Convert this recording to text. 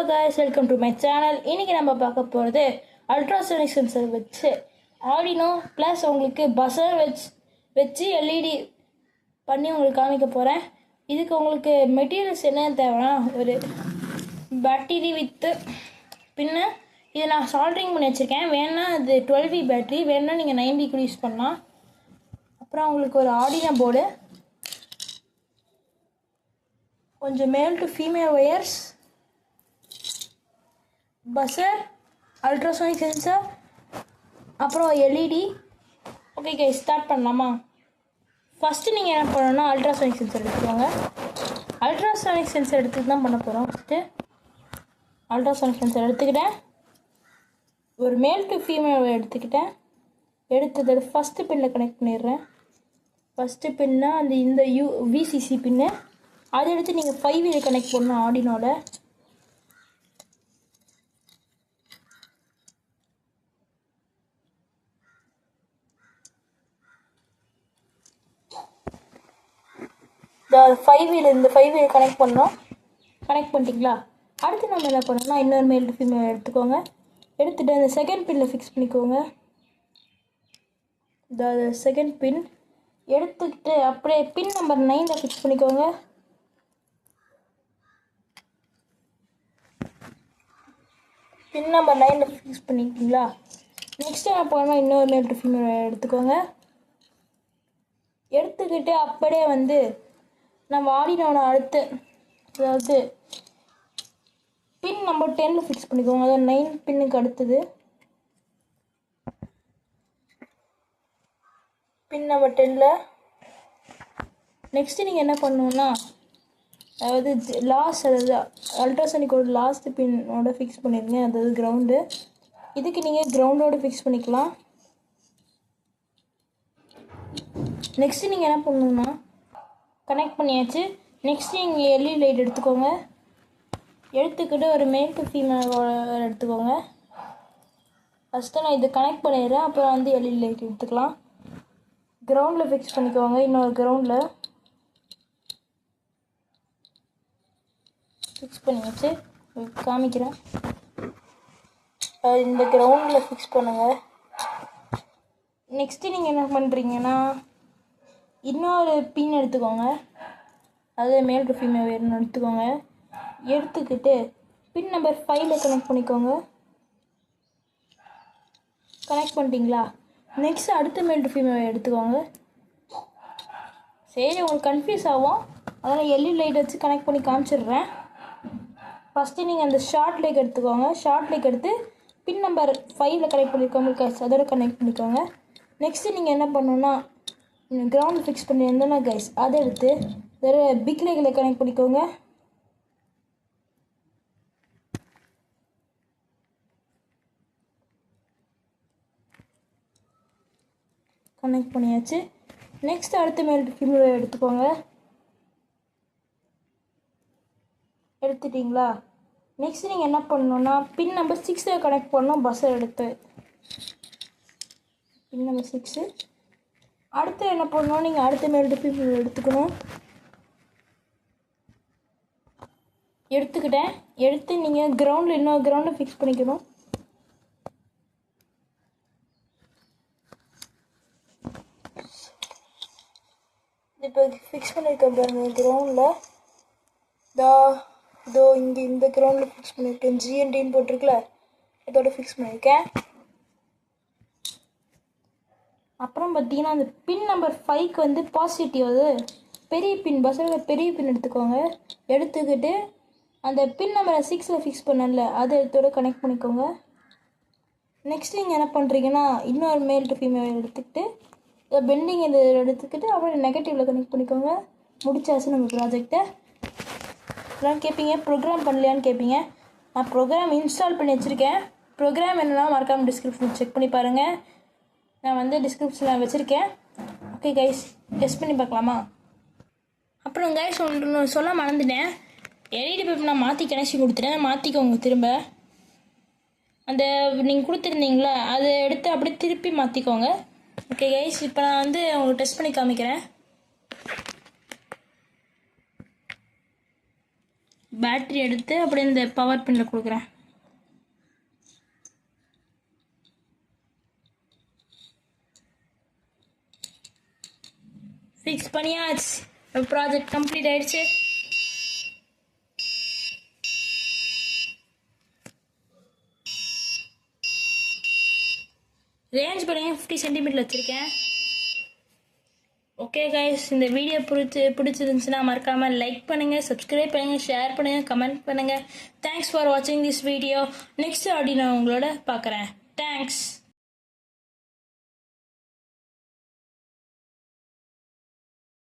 guys, welcome to my channel. இன்னைக்கு நம்ம பார்க்க போகிறது அல்ட்ராசோனிக் சென்சர் வச்சு ஆர்டினோ ப்ளஸ் உங்களுக்கு பஸர் வச்சு எல்இடி பண்ணி உங்களுக்கு காமிக்க போகிறேன். இதுக்கு உங்களுக்கு மெட்டீரியல்ஸ் என்ன தேவைன்னா ஒரு பேட்டரி வித்து பின்ன இதை நான் சால்ட்ரிங் பண்ணி வச்சுருக்கேன். வேணா இது 12V பேட்டரி, வேணா நீங்கள் 9V கூட யூஸ் பண்ணலாம். அப்புறம் உங்களுக்கு ஒரு ஆர்டினோ போர்டு, கொஞ்சம் மேல் to female wires, buzzer, ultrasonic sensor, அப்புறம் எல்இடி. ஓகே கைஸ், ஸ்டார்ட் பண்ணலாமா? ஃபஸ்ட்டு நீங்கள் என்ன பண்ணணும்னா அல்ட்ராசோனிக் சென்சர் எடுத்துக்கோங்க. அல்ட்ராசோனிக் சென்சர் எடுத்துட்டு தான் பண்ண போகிறோம். ஃபஸ்ட்டு அல்ட்ராசோனிக் சென்சர் எடுத்துக்கிட்டேன், ஒரு மேல் டு ஃபீமேல் எடுத்துக்கிட்டேன். எடுத்தது ஃபஸ்ட்டு பின்னில் கனெக்ட் பண்ணிடுறேன். ஃபஸ்ட்டு பின்னா இந்த விசிசி பின்னு, அதை எடுத்து நீங்கள் 5V கனெக்ட் பண்ணணும் ஆர்டினோவில். இந்த 5V கனெக்ட் பண்ணோம். கனெக்ட் பண்ணிட்டீங்களா? அடுத்து நம்ம என்ன பண்ணோம்னா இன்னொரு மேல் டு ஃபீமேல் எடுத்துக்கோங்க. எடுத்துகிட்டு அந்த செகண்ட் பின்னில் ஃபிக்ஸ் பண்ணிக்கோங்க. இந்த செகண்ட் பின் எடுத்துக்கிட்டு அப்படியே பின் நம்பர் 9 ஃபிக்ஸ் பண்ணிக்கோங்க. பின் நம்பர் 9 ஃபிக்ஸ் பண்ணிக்கிங்களா? நெக்ஸ்ட் என்ன பண்ணணும்னா இன்னொரு மேல் டு ஃபீமேல் எடுத்துக்கோங்க. எடுத்துக்கிட்டு அப்படியே நம்ம ஆர்டினோட அடுத்து அதாவது பின் நம்பர் 10 ஃபிக்ஸ் பண்ணிக்கோங்க. அதாவது 9 பின்னுக்கு அடுத்தது பின் நம்பர் 10. நெக்ஸ்ட்டு நீங்கள் என்ன பண்ணணுன்னா அதாவது அல்ட்ராசோனிக்கோட லாஸ்ட் பின்னோட ஃபிக்ஸ் பண்ணிடுங்க. அதாவது கிரவுண்டு. இதுக்கு நீங்கள் கிரவுண்டோடு ஃபிக்ஸ் பண்ணிக்கலாம். நெக்ஸ்ட்டு நீங்கள் என்ன பண்ணணுன்னா கனெக்ட் பண்ணியாச்சு. நெக்ஸ்ட்டு நீங்கள் எல்இடி லைட் எடுத்துக்கோங்க. எடுத்துக்கிட்டு ஒரு மேல் டு ஃபீமேல் எடுத்துக்கோங்க. ஃபஸ்ட்டு நான் இது கனெக்ட் பண்ணிடுறேன், அப்புறம் எல்இடி லைட் எடுத்துக்கலாம். கிரவுண்டில் ஃபிக்ஸ் பண்ணிக்கோங்க. இன்னொரு கிரவுண்டில் ஃபிக்ஸ் பண்ணியாச்சு, காமிக்கிறேன். இந்த கிரவுண்டில் ஃபிக்ஸ் பண்ணுங்கள். நெக்ஸ்ட்டு நீங்கள் என்ன பண்ணுறீங்கன்னா இன்னொரு பின் எடுத்துக்கோங்க. அது மேல் டு ஃபீமேல் வேணும்னு எடுத்துக்கோங்க. எடுத்துக்கிட்டு பின் நம்பர் 5 கனெக்ட் பண்ணிக்கோங்க. கனெக்ட் பண்ணிட்டீங்களா? நெக்ஸ்ட் அடுத்த மேல் டு ஃபீமேல் எடுத்துக்கோங்க. சரி, உங்களுக்கு கன்ஃபியூஸ் ஆகும், அதனால் எல்இடி லைட் வச்சு கனெக்ட் பண்ணி காமிச்சிடுறேன். ஃபஸ்ட்டு நீங்கள் அந்த ஷார்ட் லைக் எடுத்துக்கோங்க. ஷார்ட் லைக் எடுத்து பின் நம்பர் 5 கனெக்ட் பண்ணிக்கோங்க. அதோட கனெக்ட் பண்ணிக்கோங்க. நெக்ஸ்ட்டு நீங்கள் என்ன பண்ணணுன்னா கிரவுண்ட் ஃபிக்ஸ் பண்ணியிருந்தோன்னா கைஸ் அதை எடுத்து வேறு பிக் லைக்கில் கனெக்ட் பண்ணிக்கோங்க. கனெக்ட் பண்ணியாச்சு. நெக்ஸ்ட் அடுத்த மேல் ஃபீமேல் எடுத்துக்கோங்க. எடுத்துட்டிங்களா? நெக்ஸ்ட் நீங்கள் என்ன பண்ணணுன்னா பின் நம்பர் 6 கனெக்ட் பண்ணணும். பஸ்ஸை எடுத்து பின் நம்பர் 6. அடுத்து என்ன பண்ணணும், நீங்கள் அடுத்த மேல் டு ஃபீமேல் எடுத்துக்கணும். எடுத்துக்கிட்டேன். எடுத்து நீங்கள் கிரவுண்டில் இன்னொரு கிரவுண்டை ஃபிக்ஸ் பண்ணிக்கணும். இப்போ ஃபிக்ஸ் பண்ணியிருக்கேன் பாருங்கள் கிரவுண்டில். இதோ இங்கே இந்த கிரவுண்டில் ஃபிக்ஸ் பண்ணியிருக்கேன். ஜிஎன்டின்னு போட்டிருக்கல, இதோட ஃபிக்ஸ் பண்ணியிருக்கேன். அப்புறம் பார்த்தீங்கன்னா அந்த பின் நம்பர் 5க்கு பாசிட்டிவ் பெரிய பின், பஸ்ஸில் பெரிய பின் எடுத்துக்கோங்க. எடுத்துக்கிட்டு அந்த பின் நம்பரை 6 ஃபிக்ஸ் பண்ணல, அதை இதோட கனெக்ட் பண்ணிக்கோங்க. நெக்ஸ்ட் நீங்கள் என்ன பண்ணுறீங்கன்னா இன்னொரு மேல் டு ஃபீமேல் எடுத்துக்கிட்டு பெண்டிங் இந்த எடுத்துக்கிட்டு அப்புறம் நெகட்டிவில் கனெக்ட் பண்ணிக்கோங்க. முடிச்சாச்சு நம்ம ப்ராஜெக்டை. எல்லாம் கேட்பீங்க ப்ரோக்ராம் பண்ணலையான்னு கேட்பீங்க. நான் ப்ரோக்ராம் இன்ஸ்டால் பண்ணி வச்சுருக்கேன். ப்ரோக்ராம் என்னென்னா மறக்காமல் டிஸ்கிரிப்ஷன் செக் பண்ணி பாருங்கள். நான் டிஸ்கிரிப்ஷனில் வச்சுருக்கேன். ஓகே கைஸ், டெஸ்ட் பண்ணி பார்க்கலாமா? அப்புறம் கைஸ் ஒன்று சொல்ல மறந்துட்டேன். எல்இடி பல்ப் நான் மாற்றி கனெக்ஷன் கொடுத்துட்டேன். மாற்றிக்கோங்க. திரும்ப அந்த நீங்கள் கொடுத்துருந்தீங்களா அதை எடுத்து அப்படியே திருப்பி மாற்றிக்கோங்க. ஓகே கைஸ், இப்போ நான் உங்களுக்கு டெஸ்ட் பண்ணி காமிக்கிறேன். பேட்டரி எடுத்து அப்படியே இந்த பவர் பின்னில் கொடுக்குறேன். ஃபிக்ஸ் பண்ணியாச்சு. ப்ராஜெக்ட் கம்ப்ளீட் ஆயிடுச்சு. ரேஞ்ச் பாருங்க 50 சென்டிமீட்டர் வச்சுருக்கேன். ஓகே கைஸ், இந்த வீடியோ பிடிச்சிருந்துச்சுன்னா மறக்காமல் லைக் பண்ணுங்கள், சப்ஸ்கிரைப் பண்ணுங்கள், ஷேர் பண்ணுங்கள், கமெண்ட் பண்ணுங்கள். தேங்க்ஸ் ஃபார் வாட்சிங் திஸ் வீடியோ. நெக்ஸ்ட் ஆடியோ நான் உங்களோட பார்க்குறேன். தேங்க்ஸ்.